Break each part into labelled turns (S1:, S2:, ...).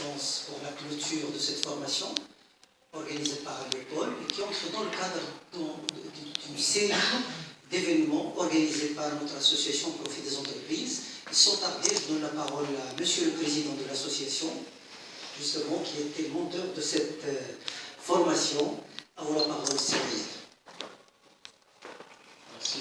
S1: chance pour la clôture de cette formation organisée par l'école et qui entre dans le cadre d'une série d'événements organisés par notre association Profit des entreprises. Sans tarder, je donne la parole à Monsieur le Président de l'association, justement, qui était le monteur de cette formation. À vous la parole, Cyril.
S2: Merci,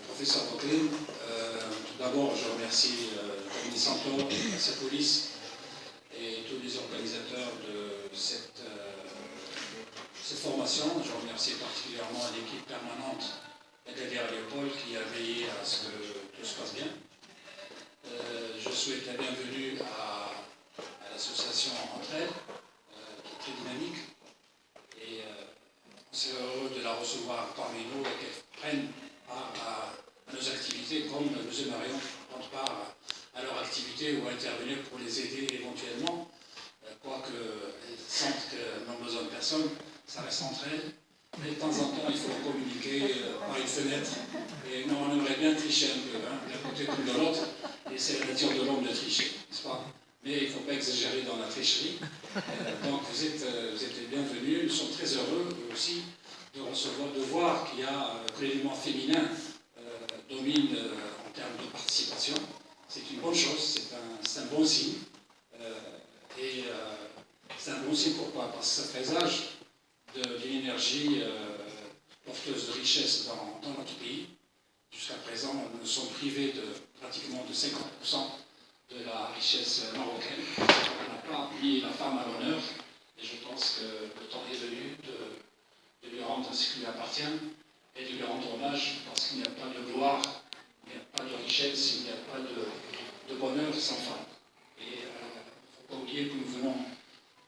S2: professeur Boclin. Tout d'abord, je remercie le comité central, la police et tous les organisateurs de cette formation. Je remercie particulièrement l'équipe permanente derrière l'épaule qui a veillé à ce que tout se passe bien. Je souhaite la bienvenue à l'association Entre Elles, qui est très dynamique. Et on serait heureux de la recevoir parmi nous et qu'elle prenne part à nos activités comme nous aimerions prendre part à leur activité ou intervenir pour les aider éventuellement. Quoique elles sentent que nous avons besoin de personne, ça reste entre elles. Mais de temps en temps, il faut communiquer par une fenêtre. Et nous, on aimerait bien tricher un peu, d'un côté comme de l'autre. Et c'est la nature de l'homme de tricher, n'est-ce pas? Mais il ne faut pas exagérer dans la tricherie. Donc vous êtes les bienvenus. Nous sommes très heureux aussi de voir qu'il y a que l'élément féminin domine en termes de participation. C'est une bonne chose, c'est un bon signe. Et c'est un bon signe pourquoi? Parce que ça présage d'une énergie porteuse de richesse dans notre pays. Jusqu'à présent, nous sommes privés pratiquement de 50% de la richesse marocaine. On n'a pas mis la femme à l'honneur et je pense que le temps est venu de lui rendre ce qui lui appartient et de lui rendre hommage parce qu'il n'y a pas de gloire, il n'y a pas de richesse, il n'y a pas de bonheur sans femme. Et il ne faut pas oublier que nous venons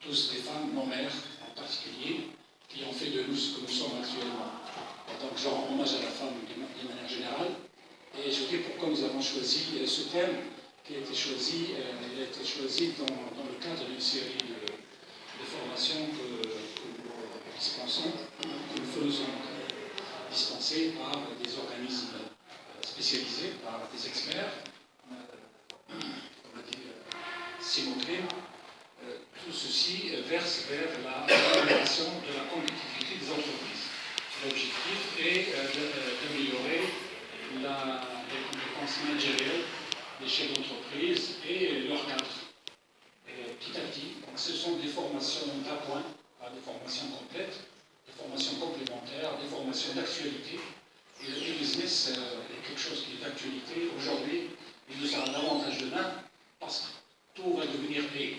S2: tous des femmes, nos mères en particulier, qui ont fait de nous ce que nous sommes actuellement. Donc je rends hommage à la femme d'une manière générale. Et je dis pourquoi nous avons choisi ce thème qui a été choisi. Il a été choisi dans le cadre d'une série de formations que nous dispensons, que nous faisons dispenser par des organismes spécialisés, par des experts, comme l'a dit Simon Clem. Tout ceci verse vers l'amélioration de la compétitivité des entreprises. L'objectif est d'améliorer les compétences managériales des chefs d'entreprise et leur cadre. Petit à petit, donc ce sont des formations d'appoint, pas des formations complètes, des formations complémentaires, des formations d'actualité. Et le business est quelque chose qui est d'actualité aujourd'hui, il le sera davantage demain, parce que tout va devenir et.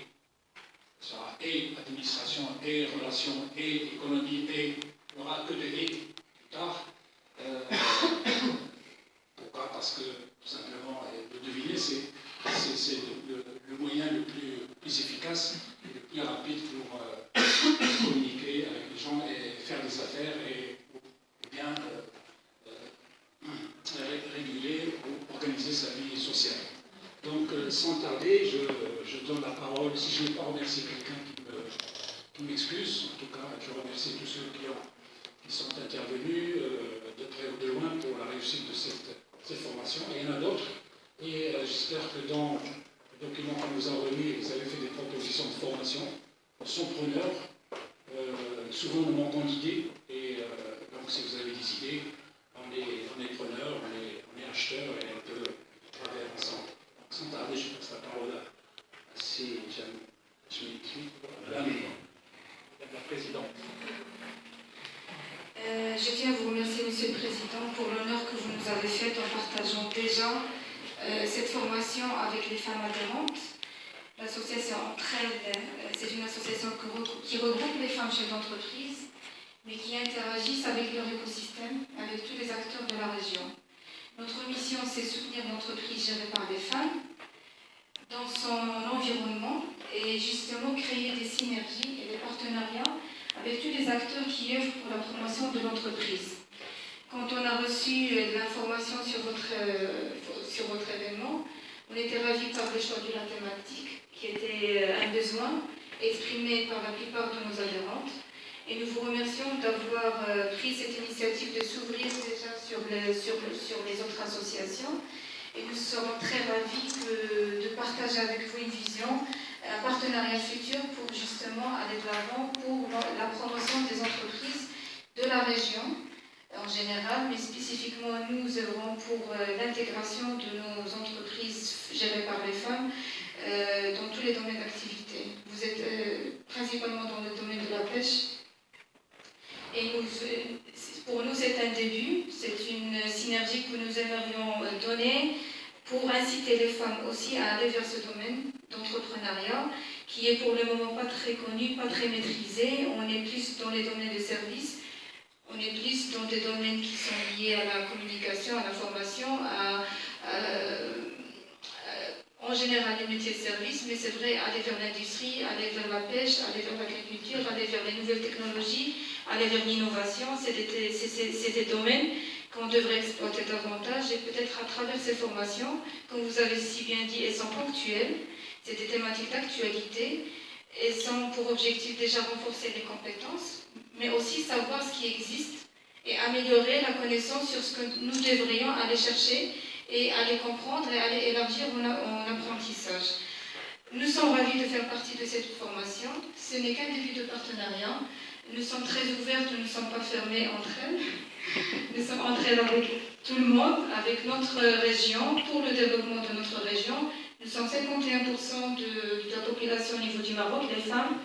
S2: Ça sera et administration, et relations, et économie, et il n'y aura que de et plus tard. Pourquoi? Parce que, tout simplement, le deviner, c'est le moyen le plus efficace et le plus rapide pour communiquer avec les gens et faire des affaires et bien réguler ou organiser sa vie sociale. Donc, sans tarder, je donne la parole, si je n'ai pas remercié quelqu'un qui m'excuse, en tout cas, je remercie tous ceux qui sont intervenus de près ou de loin pour la réussite de cette formation. Et il y en a d'autres, et j'espère que dans le document qu'on nous a remis, vous avez fait des propositions de formation, sont preneurs, souvent nous manquons d'idées, et donc si vous avez des idées, on est preneurs, on est acheteurs, et on peut travailler ensemble. Sans tarder, je passe la parole à si je m'écris, Madame la Présidente.
S3: Je tiens à vous remercier, Monsieur le Président, pour l'honneur que vous nous avez fait en partageant déjà cette formation avec les femmes adhérentes. L'association Entre Elles, c'est une association qui regroupe les femmes chefs d'entreprise, mais qui interagissent avec leur écosystème, avec tous les acteurs de la région. Notre mission, c'est soutenir l'entreprise gérée par des femmes dans son environnement et justement créer des synergies et des partenariats avec tous les acteurs qui œuvrent pour la promotion de l'entreprise. Quand on a reçu l'information sur votre événement, on était ravis par le choix de la thématique, qui était un besoin exprimé par la plupart de nos adhérentes. Et nous vous remercions d'avoir pris cette initiative de s'ouvrir déjà sur les autres associations. Et nous serons très ravis de partager avec vous une vision, un partenariat partenariats futurs pour justement aller de l'avant pour la promotion des entreprises de la région en général, mais spécifiquement nous œuvrons pour l'intégration de nos entreprises gérées par les femmes dans tous les domaines d'activité. Vous êtes principalement dans le domaine de la pêche et pour nous c'est un début, c'est une synergie que nous aimerions donner pour inciter les femmes aussi à aller vers ce domaine d'entrepreneuriat qui est pour le moment pas très connu, pas très maîtrisé. On est plus dans les domaines de services, on est plus dans des domaines qui sont liés à la communication, à la formation, en général les métiers de service, mais c'est vrai, aller vers l'industrie, aller vers la pêche, aller vers l'agriculture, aller vers les nouvelles technologies, aller vers l'innovation, c'est des domaines qu'on devrait exploiter davantage et peut-être à travers ces formations, comme vous avez si bien dit, elles sont ponctuelles, c'est des thématiques d'actualité, elles sont pour objectif déjà renforcer les compétences, mais aussi savoir ce qui existe et améliorer la connaissance sur ce que nous devrions aller chercher et aller comprendre et aller élargir mon apprentissage. Nous sommes ravis de faire partie de cette formation. Ce n'est qu'un début de partenariat. Nous sommes très ouvertes, nous ne sommes pas fermés entre elles. Nous sommes entre elles avec tout le monde, avec notre région, pour le développement de notre région. Nous sommes 51% de la population au niveau du Maroc, les femmes.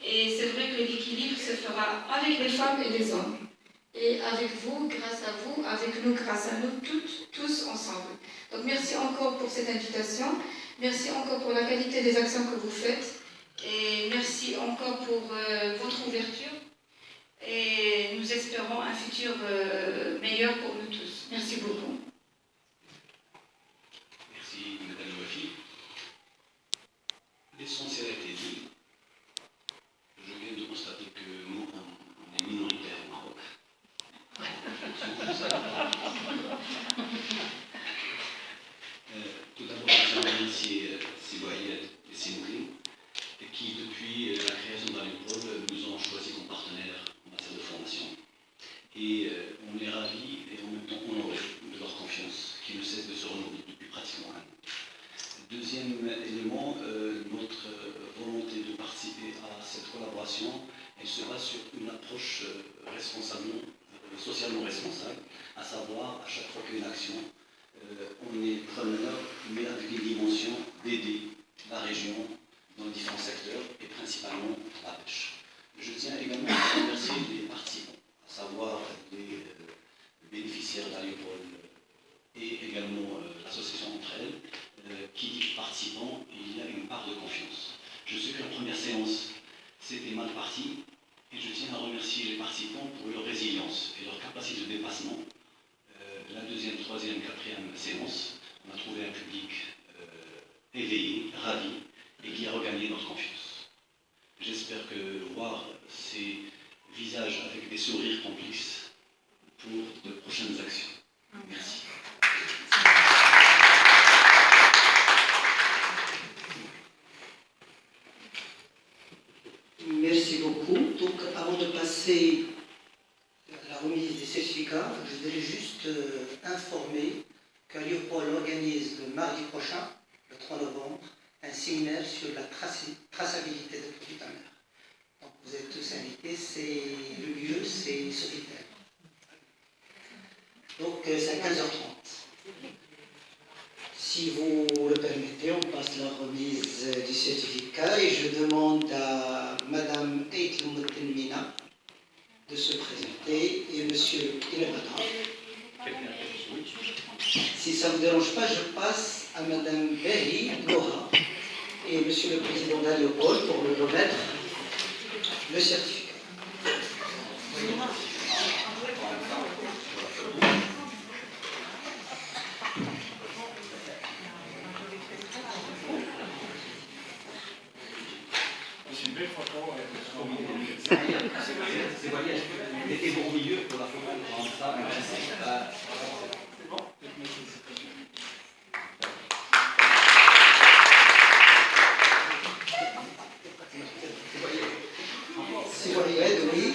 S3: Et c'est vrai que l'équilibre se fera avec les femmes et les hommes. Et avec vous, grâce à vous, avec nous, grâce à nous, tous ensemble. Donc merci encore pour cette invitation. Merci encore pour la qualité des actions que vous faites. Et merci encore pour votre ouverture. Et nous espérons un futur meilleur pour nous tous. Merci beaucoup.
S4: Merci, Madame Wafi. L'essentiel a été dit. Je viens de constater que nous, on est minoritaire au Maroc. Tout d'abord, je voudrais remercier Siboyed et Simoukli, qui, depuis la création d'Aliopol, nous ont choisi comme partenaires en matière de formation. Et on est ravis et en même temps honorés de leur confiance, qui ne cesse de se renouveler depuis pratiquement un an. Deuxième élément, notre volonté de participer à cette collaboration, elle se base sur une approche socialement responsable, à savoir, à chaque fois qu'il y a une action, on est preneur, mais avec une dimension d'aider la région dans les différents secteurs, et principalement la pêche. Je tiens également à remercier les participants, à savoir les bénéficiaires d'Aliopol et également l'association entre elles, qui dit participants, il y a une part de confiance. Je sais que la première séance, c'était mal parti, et je tiens à remercier les participants pour leur résilience et leur capacité de dépassement. La deuxième, troisième, quatrième séance, on a trouvé un public éveillé, ravi, et qui a regagné notre confiance. J'espère que voir ces visages avec des sourires complices pour de prochaines actions. Merci.
S1: Merci beaucoup. Donc, avant de passer à la remise des certificats, je voudrais juste informer qu'Aliopol organise le mardi prochain, le 3 novembre, un séminaire sur la traçabilité des produits de la mer. Donc, vous êtes tous invités. Le lieu, c'est Sofitel. Donc, c'est à 15h30. Si vous le permettez, on passe la remise du certificat et je demande à Madame Eitloum Mina de se présenter et Monsieur Ilebata. Si ça ne vous dérange pas, je passe à Madame Berry Goha et Monsieur le Président d'Aliopol pour lui remettre le certificat.
S4: Mettez-vous au milieu pour la photo, comme ça. C'est bon?
S1: C'est oui.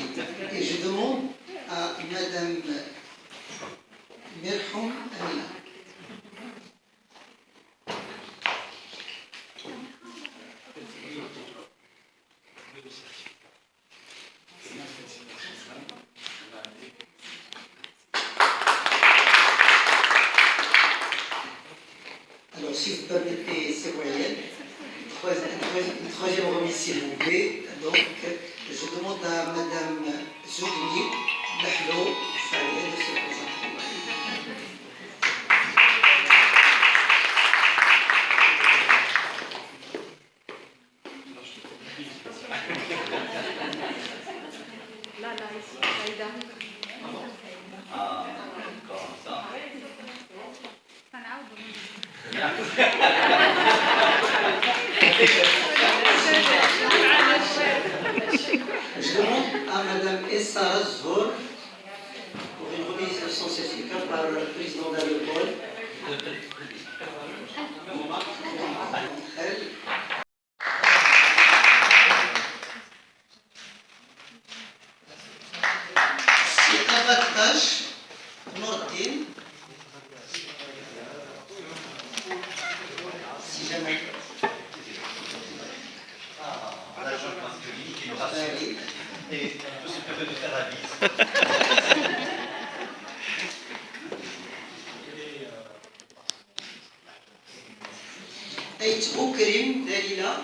S1: Et je demande à Madame Merham Amina. une troisième remise, s'il vous plaît. Donc, je demande à Madame Zougni Dahlou Faye de se présenter.
S4: Ah, comme ça.
S1: Je demande à Madame Essa Zor pour une remise de son certificat par le président d'Aléopole. Elle. C'est Abaktash Nordin. Si jamais.
S4: L'agent masculine qui nous rassure
S1: Allez.
S4: et peut se permettre de faire la bise.
S1: Aït Boukerim Dalila.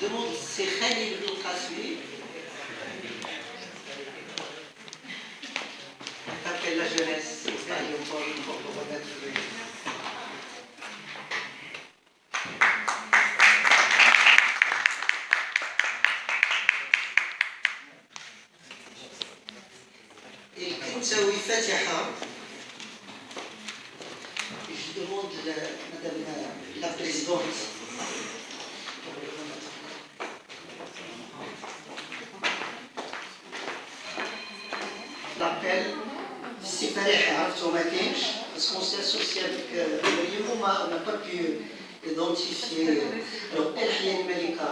S1: Je demande c'est Khalil El Khasmi. Appelle la jeunesse. Aléopole pour remettre le. الكنتاوي فاتحة. Je demande Madame la Présidente. L'appel, si Fareha عرفتو ما كاينش parce qu'on s'est associé avec Mario, on n'a pas pu identifier. Alors, El Hayyan Malika.